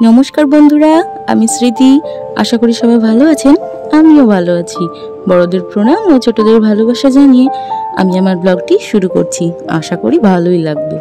নমস্কার বন্ধুরা, আমি স্মৃতি। আশা করি সবাই ভালো আছেন, আমিও ভালো আছি। বড়দের প্রণাম ও ছোটদের ভালোবাসা জানিয়ে আমি আমার ব্লগটি শুরু করছি। আশা করি ভালোই লাগবে।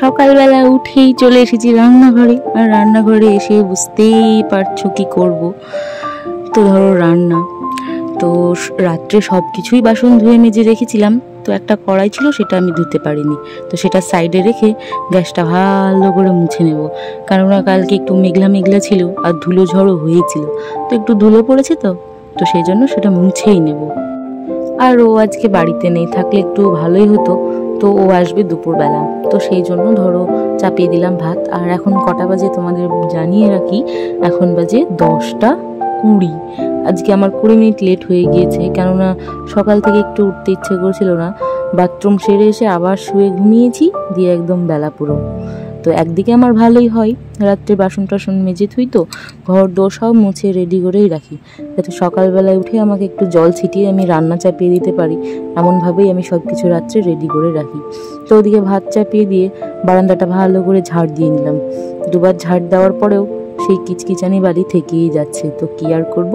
সকালবেলা উঠেই চলে এসেছি রান্নাঘরে, আর রান্নাঘরে এসে বুঝতেই পারছো কি করব। তো ধরো রান্না, তো রাত্রে সব কিছুই বাসন ধুয়ে মেজে রেখেছিলাম। তো একটা কড়াই ছিল, সেটা আমি ধুতে পারিনি। তো সেটা সাইডে রেখে গ্যাসটা ভালো করে মুছে নেব, কেননা কালকে একটু মেঘলা মেঘলা ছিল আর ধুলো ঝড়ও হয়েছিল। তো একটু ধুলো পড়েছে, তো সেই জন্য সেটা মুছেই নেব। আর ও আজকে বাড়িতে নেই, থাকলে একটু ভালোই হতো। তো ও আসবে দুপুরবেলা, তো সেই জন্য ধরো চাপিয়ে দিলাম ভাত। আর এখন কটা বাজে তোমাদের জানিয়ে রাখি, এখন বাজে 10টা 20। আজকে আমার 20 মিনিট লেট হয়ে গিয়েছে, কেননা সকাল থেকে একটু উঠতে ইচ্ছে করছিল না। বাথরুম সেরে এসে আবার শুয়ে ঘুমিয়েছি, দিয়ে একদম বেলা পুরো। তো একদিকে আমার ভালোই হয়, রাত্রে বাসন টাসন মেজে থুই, তো ঘর দোর সব মুছে রেডি করেই রাখি, যাতে সকালবেলায় উঠে আমাকে একটু জল ছিটিয়ে আমি রান্না চাপিয়ে দিতে পারি। এমনভাবেই আমি সব কিছু রাত্রে রেডি করে রাখি। তো ওদিকে ভাত চাপিয়ে দিয়ে বারান্দাটা ভালো করে ঝাড় দিয়ে নিলাম। দুবার ঝাড় দেওয়ার পরেও সেই কিচকিচানি বালি থেকেই যাচ্ছে, তো কি আর করব।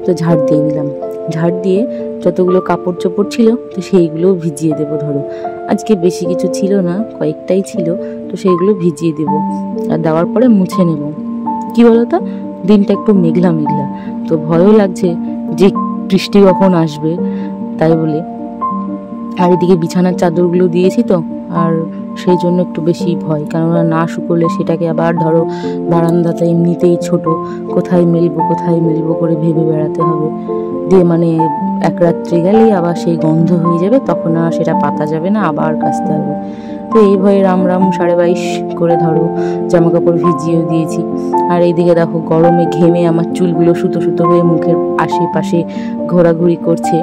তো ঝাড় দিয়ে নিলাম। ঝাড় দিয়ে যতগুলো কাপড় চোপড় ছিল, তো সেইগুলোও ভিজিয়ে দেবো। ধরো আজকে বেশি কিছু ছিল না, কয়েকটাই ছিল, তো সেইগুলো ভিজিয়ে দেবো। আর দেওয়ার পরে মুছে নেব। কি বলতো, দিনটা একটু মেঘলা মেঘলা, তো ভয়ও লাগছে যে বৃষ্টি কখন আসবে, তাই বলে। আর এদিকে বিছানার চাদরগুলো দিয়েছি, তো আর সেই জন্য একটু বেশি ভয়, কেননা না শুকোলে সেটাকে আবার ধরো বারান্দাতে এমনিতেই ছোট, কোথায় মেলবো করে ভেবে বেড়াতে হবে। দিয়ে মানে এক রাত্রে গেলেই আবার সেই গন্ধ হয়ে যাবে, তখন আর সেটা পাতা যাবে না, আবার কাচতে হবে। তো এই ভয়ে রাম 22.5 করে ধরো জামা কাপড় ভিজিয়েও দিয়েছি। আর এইদিকে দেখো গরমে ঘেমে আমার চুলগুলো সুতো সুতো হয়ে মুখের আশেপাশে ঘোরাঘুরি করছে।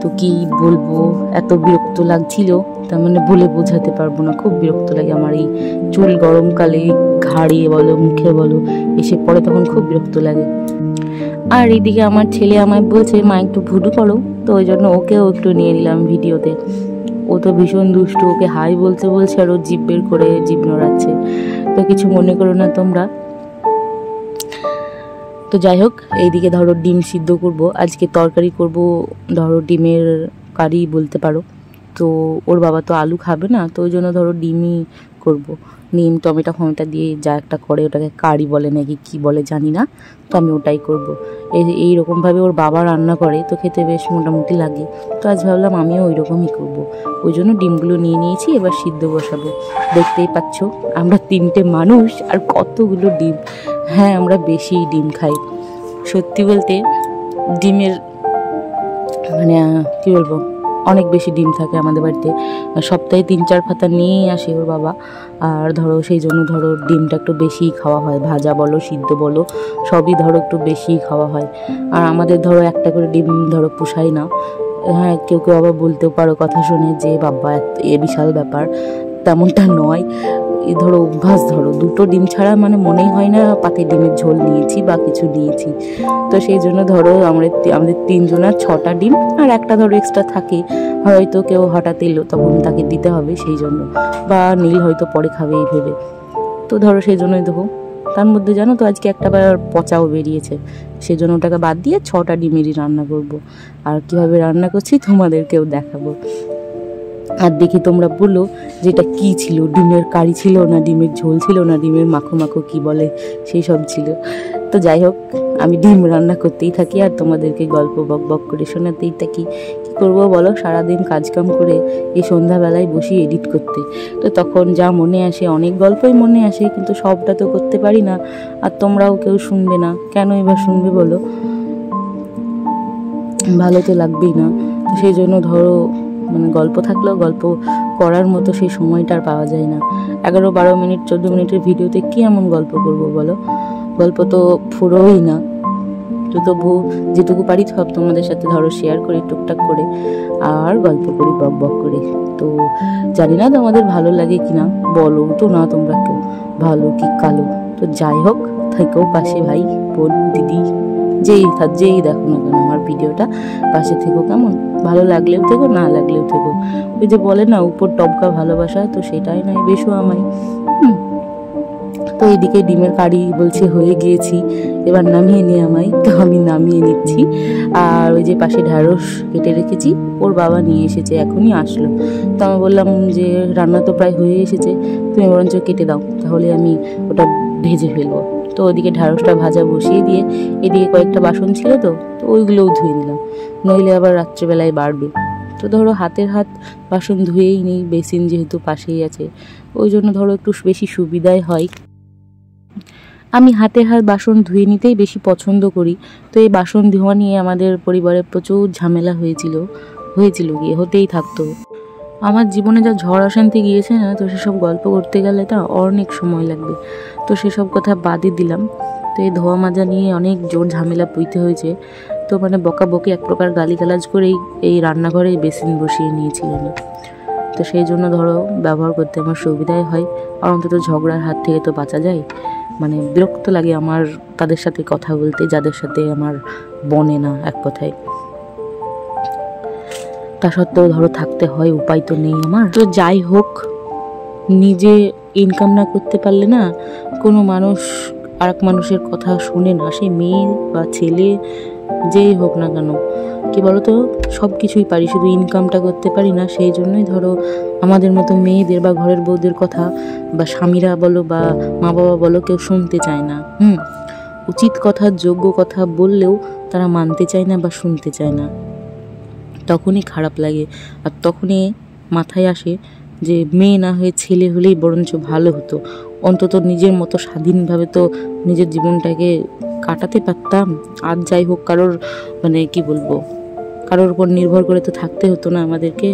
তো কি বলবো, এত বিরক্ত লাগছিল, তার মানে বলে বোঝাতে পারবো না। খুব বিরক্ত লাগে আমার এই চুল গরমকালে ঘাড়ে বলো মুখে বলো এসে পড়ে, তখন খুব বিরক্ত লাগে। আর এইদিকে আমার ছেলে আমায় বলছে, মা একটু ভুডু করো, তো ওই জন্য ওকেও একটু নিয়ে নিলাম ভিডিওতে। ও তো ভীষণ দুষ্টু, ওকে হাই বলছে আর ও জিভ বের করে জিভ নড়াচ্ছে। তো কিছু মনে করো না তোমরা। তো যাই হোক, এইদিকে ধরো ডিম সিদ্ধ করব, আজকে তরকারি করব, ধরো ডিমের কারি বলতে পারো। তো ওর বাবা তো আলু খাবে না, তো ওই জন্য ধরো ডিমই করব। নিম টমেটো ফমেটো দিয়ে যা একটা করে, ওটাকে কারি বলে নাকি কি বলে জানি না, তো আমি ওটাই করব। এইরকমভাবে ওর বাবা রান্না করে, তো খেতে বেশ মোটামুটি লাগে। তো আজ ভাবলাম আমিও ওই রকমই করবো, ওই জন্য ডিমগুলো নিয়ে নিয়েছি, এবার সিদ্ধ বসাবো। দেখতেই পাচ্ছ আমরা 3টে মানুষ আর কতগুলো ডিম। হ্যাঁ, আমরা বেশি ডিম খাই। সত্যি বলতে ডিমের মানে কি বলবো, অনেক বেশি ডিম থাকে আমাদের বাড়িতে। সপ্তাহে 3-4 পাতা নিয়েই আসে ওর বাবা। আর ধরো সেই জন্য ধরো ডিমটা একটু বেশিই খাওয়া হয়, ভাজা বলো সিদ্ধ বলো সবই ধরো একটু বেশিই খাওয়া হয়। আর আমাদের ধরো একটা করে ডিম ধরো পোষায় না। হ্যাঁ, কেউ কেউ আবার বলতেও পারো কথা শুনে যে বাবা এ বিশাল ব্যাপার, তেমনটা নয়। এই ধরো অভ্যাস, ধরো 2টো ডিম ছাড়া মানে মনেই হয় না পাতে ডিমের ঝোল নিয়েছি বা কিছু নিয়েছি। তো সেই জন্য ধরো আমাদের 3জনের 6টা ডিম, আর একটা ধরো এক্সট্রা থাকে, হয়তো কেউ হঠাৎ এলো তখন তাকে দিতে হবে সেই জন্য, বা নীল হয়তো পরে খাবে এই ভেবে। তো ধরো সেই জন্যই দেবো। তার মধ্যে জানো তো আজকে একটা বার পচাও বেরিয়েছে, সেই জন্য ওটাকে বাদ দিয়ে 6টা ডিমেরই রান্না করব। আর কিভাবে রান্না করছি তোমাদেরকেও দেখাবো। আর দেখি তোমরা বলো যে এটা কী ছিল, ডিমের কারি ছিল না ডিমের ঝোল ছিল না ডিমের মাখো মাখো কী বলে সেই সব ছিল। তো যাই হোক, আমি ডিম রান্না করতেই থাকি আর তোমাদেরকে গল্প বক বক করে শোনাতেই থাকি। কী করবো বলো, সারাদিন কাজকাম করে এই সন্ধ্যাবেলায় বসি এডিট করতে। তো তখন যা মনে আসে, অনেক গল্পই মনে আসে, কিন্তু সবটা তো করতে পারি না। আর তোমরাও কেউ শুনবে না, কেন এবার শুনবে বলো, ভালো তো লাগবেই না। তো সেই জন্য ধরো মানে গল্প থাকলেও গল্প করার মতো সেই সময়টা আর পাওয়া যায় না। 11-12 মিনিট 14 মিনিটের ভিডিওতে কি এমন গল্প করব বলো, গল্প তো ফুরোই না। তো তবু যেটুকু পারি সব তোমাদের সাথে ধরো শেয়ার করি টুকটাক করে, আর গল্প করি বক বক করে। তো জানি না তোমাদের ভালো লাগে কিনা, বলো তো না তোমরা কেউ ভালো কি কালো। তো যাই হোক, থেকেও পাশে ভাই বোন দিদি যেই দেখো না কেন আমার ভিডিওটা, পাশে থেকো, কেমন ভালো লাগলেও থেকো না লাগলেও থেকো। ওই যে বলে না উপর টপকা ভালোবাসা, তো সেটাই নয় বেশো আমায়। তো এইদিকে ডিমের কারি বলছে হয়ে গিয়েছি, এবার নামিয়ে নিয়ে আমায়, তো আমি নামিয়ে নিচ্ছি। আর ওই যে পাশে ঢ্যাঁড়স কেটে রেখেছি, ওর বাবা নিয়ে এসেছে, এখনই আসলো। তো আমি বললাম যে রান্না তো প্রায় হয়ে এসেছে, তুমি বরঞ্চ কেটে দাও, তাহলে আমি ওটা ভেজে ফেলবো। তো ওইদিকে ঢ্যাঁড়সটা ভাজা বসিয়ে দিয়ে এদিকে কয়েকটা বাসন ছিল, তো ওইগুলোও ধুয়ে নিলাম, নইলে আবার রাত্রেবেলায় বাড়বে। তো ধরো হাতের হাত বাসন ধুয়েই নেই, বেসিন যেহেতু পাশেই আছে, ওই জন্য ধরো একটু বেশি সুবিধাই হয়। আমি হাতে হাত বাসন ধুয়ে নিতেই বেশি পছন্দ করি। তো এই বাসন ধোয়া নিয়ে আমাদের পরিবারে প্রচুর ঝামেলা হয়েছিল গিয়ে, হতেই থাকতো। আমার জীবনে যা ঝড় অশান্তি গিয়েছে না, তো সেসব গল্প করতে গেলে তা অনেক সময় লাগবে, তো সেসব কথা বাদই দিলাম। তো এই ধোয়া মাজা নিয়ে অনেক জোর ঝামেলা পুইতে হয়েছে। তো মানে বকাবকি এক প্রকার গালিগালাজ করেই এই রান্নাঘরে বেসিন বসিয়ে নিয়েছি আমি। তো সেই জন্য ধরো ব্যবহার করতে আমার সুবিধাই হয়, আর অন্তত ঝগড়ার হাত থেকে তো বাঁচা যায়। মানে বিরক্ত লাগে আমার তাদের সাথে কথা বলতে, যাদের সাথে আমার বনে না এক কথায়। তা সত্ত্বেও ধরো থাকতে হয়, উপায় তো নেই আমার। তো যাই হোক, নিজে ইনকাম না করতে পারলে না কোনো মানুষ আর এক মানুষের কথা শুনে না, সে মেয়ে বা ছেলে যেই হোক না কেন। কি বলতো, সব কিছুই পারি, শুধু ইনকামটা করতে পারি না। সেই জন্যই ধরো আমাদের মতো মেয়েদের বা ঘরের বউদের কথা বা স্বামীরা বলো বা মা বাবা বলো, কেউ শুনতে চায় না। উচিত কথা, যোগ্য কথা বললেও তারা মানতে চায় না বা শুনতে চায় না। তখনই খারাপ লাগে, আর তখনই মাথায় আসে যে মেয়ে না হয়ে ছেলে হলেই বরঞ্চ ভালো হতো। অন্তত নিজের মতো স্বাধীনভাবে তো নিজের জীবনটাকে কাটাতে পারতাম। আর যাই হোক, কারোর মানে কি বলবো, কারোর উপর নির্ভর করে তো থাকতে হতো না আমাদেরকে।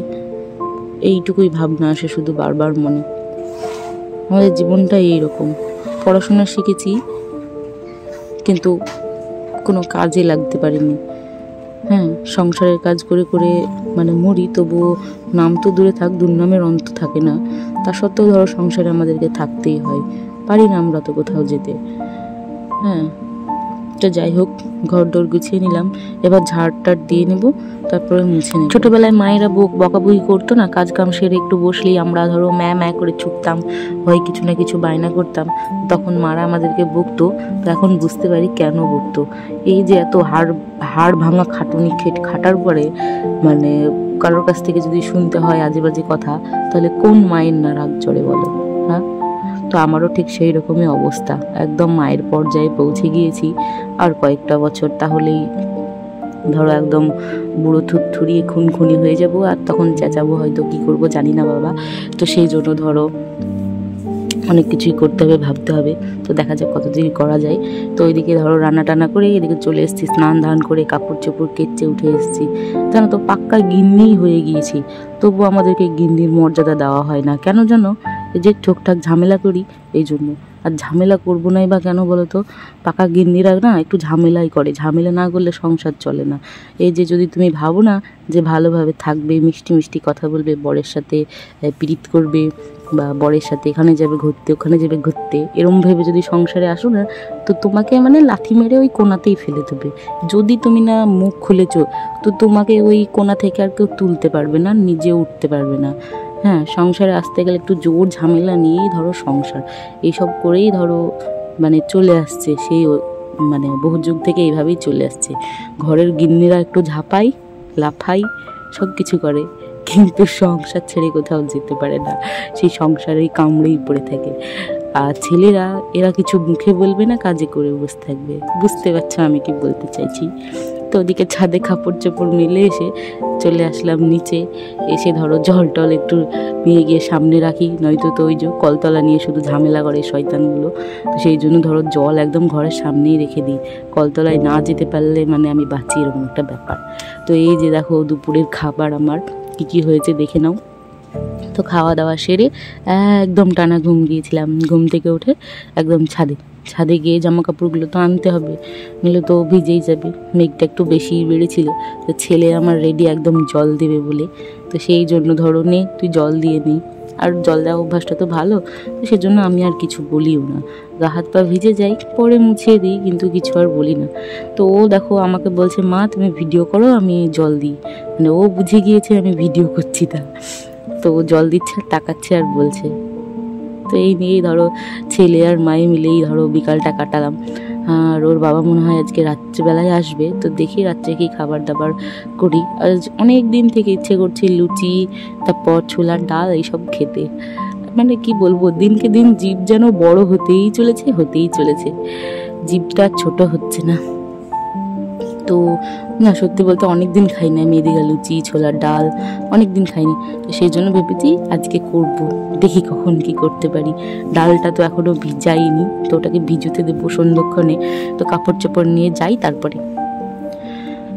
এইটুকুই ভাবনা আসে শুধু বারবার মনে। আমাদের জীবনটা এইরকম, পড়াশোনা শিখেছি কিন্তু কোনো কাজে লাগতে পারিনি। সংসারের কাজ করে করে মানে মরি, তবুও নাম তো দূরে থাক, দুর্নামের অন্ত থাকে না। তা সত্ত্বেও ধরো সংসারে আমাদেরকে থাকতেই হয়, পারি না আমরা তো কোথাও যেতে। তো যাই হোক, ঘর দোর গুছিয়ে নিলাম, এবার ঝাড় টাড় দিয়ে নেবো, তারপরে মুছে নেব। ছোটবেলায় মায়েরা বকাবকি করতো না, কাজ কাম সেরে একটু বসলেই আমরা ধরো ম্যা করে ছুটতাম, হয় কিছু না কিছু বায়না করতাম, তখন মারা আমাদেরকে বকতো। তো এখন বুঝতে পারি কেন বকতো। এই যে এত হাড় ভাঙা খাটুনি খাটার পরে মানে কারোর কাছ থেকে যদি শুনতে হয় আজে বাজে কথা, তাহলে কোন মায়ের না রাগ চড়ে বলো? তো আমারও ঠিক সেই রকমই অবস্থা, একদম মায়ের পর্যায়ে পৌঁছে গিয়েছি। আর কয়েকটা বছর তাহলেই ধরো একদম বুড়ো থুরথুরিয়ে খুনখুনি হয়ে যাব, আর তখন চেঁচাবো হয়তো, কি করব জানি না বাবা। তো সেই জন্য ধরো অনেক কিছুই করতে হবে, ভাবতে হবে। তো দেখা যাক কতদিন করা যায়। তো ওইদিকে ধরো রান্না টান্না করে এদিকে চলে এসেছি, স্নান ধান করে কাপড় চোপড় কেচে উঠে এসেছি। জানো তো, পাক্কা গিন্নিই হয়ে গিয়েছি, তবু আমাদেরকে গিন্নির মর্যাদা দেওয়া হয় না কেন জানো? এই যে ঠোকঠাক ঝামেলা করি এই জন্য। আর ঝামেলা করবো নাই বা কেন বলো তো? পাকা গিন্নিরা না একটু ঝামেলাই করে, ঝামেলা না করলে সংসার চলে না। এই যে যদি তুমি ভাবো না যে ভালোভাবে থাকবে, মিষ্টি মিষ্টি কথা বলবে, বরের সাথে প্রীত করবে, বা বরের সাথে এখানে যাবে ঘুরতে, ওখানে যাবে ঘুরতে, এরম ভেবে যদি সংসারে আসো না, তো তোমাকে মানে লাথি মেরে ওই কোণাতেই ফেলে দেবে। যদি তুমি না মুখ খুলেছো, তো তোমাকে ওই কোণা থেকে আর কেউ তুলতে পারবে না, নিজে উঠতে পারবে না। সংসারে আসতে গেলে একটু জোর ঝামেলা নিয়েই ধরো সংসার, এইসব করেই ধরো মানে চলে আসছে, সেই মানে বহু যুগ থেকে এইভাবেই চলে আসছে। ঘরের গিন্নিরা একটু ঝাঁপাই লাফাই সব কিছু করে, কিন্তু সংসার ছেড়ে কোথাও যেতে পারে না, সেই সংসারেই কামড়েই পড়ে থাকে। আর ছেলেরা এরা কিছু মুখে বলবে না, কাজে করে বসে থাকবে। বুঝতে পারছো আমি কি বলতে চাইছি? তো ওদিকে ছাদে কাপড় চোপড় মেলে এসে চলে আসলাম নিচে। এসে ধরো জল টল একটু নিয়ে গিয়ে সামনে রাখি, নয়তো তো ওই যে কলতলা নিয়ে শুধু ঝামেলা করে শয়তানগুলো। তো সেই জন্য ধরো জল একদম ঘরের সামনেই রেখে দিই, কলতলায় না যেতে পারলে মানে আমি বাঁচি, এরকম একটা ব্যাপার। তো এই যে দেখো দুপুরের খাবার আমার কী হয়েছে দেখে নাও। তো খাওয়া দাওয়া সেরে একদম টানা ঘুম গিয়েছিলাম। ঘুম থেকে উঠে একদম ছাদে গিয়ে জামা কাপড়গুলো তো আনতে হবে, নিলে তো ভিজেই যাবে। মেঘটা একটু বেশি বেড়েছিল, তো ছেলে আমার রেডি একদম জল দেবে বলে। তো সেই জন্য ধরো নে তুই জল দিয়ে নে, আর জল দেওয়া অভ্যাসটা তো ভালো, তো সেজন্য আমি আর কিছু বলিও না। গা হাত পা ভিজে যাই, পরে মুছিয়ে দিই, কিন্তু কিছু আর বলি না। তো ও দেখো আমাকে বলছে, মা তুমি ভিডিও করো, আমি জল দিই। মানে ও বুঝে গিয়েছে আমি ভিডিও করছি তা। তো ও জল দিচ্ছে, তাকাচ্ছে আর বলছে। তো এই নিয়েই ধরো ছেলে আর মায়ে মিলেই ধরো বিকালটা কাটালাম। আর ওর বাবা মনে হয় আজকে রাত্রিবেলায় আসবে, তো দেখি রাত্রে কি খাবার দাবার করি। আর অনেক দিন থেকে ইচ্ছে করছে লুচি, তারপর ছোলার ডাল এইসব খেতে। মানে কি বলবো, দিনকে দিন জিভ যেন বড় হতেই চলেছে, জিভটা ছোট হচ্ছে না। তো না, সত্যি বলতে অনেক দিন খাই না আমি এদিকে লুচি ছোলার ডাল, অনেক দিন খাইনি। তো সেই জন্য ভেবেছি আজকে করব, দেখি কখন কি করতে পারি। ডালটা তো এখনও ভিজাইনি, তো ওটাকে ভিজুতে দেবো সন্ধ্যক্ষণে। তো কাপড় চোপড় নিয়ে যাই তারপরে।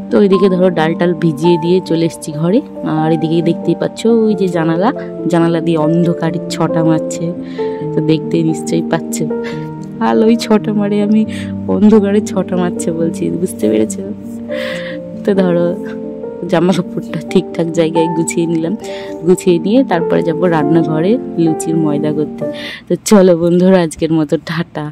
তো ওইদিকে ধরো ডাল টাল ভিজিয়ে দিয়ে চলে এসেছি ঘরে। আর এদিকে দেখতেই পাচ্ছ ওই যে জানালা দিয়ে অন্ধকারে ছটা মারছে, তো দেখতে নিশ্চয়ই পাচ্ছ। আর ওই ছটা মারে আমি অন্ধকারে ছটা মারছে বলছি, বুঝতে পেরেছো? তো ধরো জামা কাপড়টা ঠিকঠাক জায়গায় গুছিয়ে নিলাম, গুছিয়ে নিয়ে তারপরে যাবো রান্নাঘরে লুচির ময়দা করতে। তো চলো বন্ধুরা, আজকের মতো টাটা।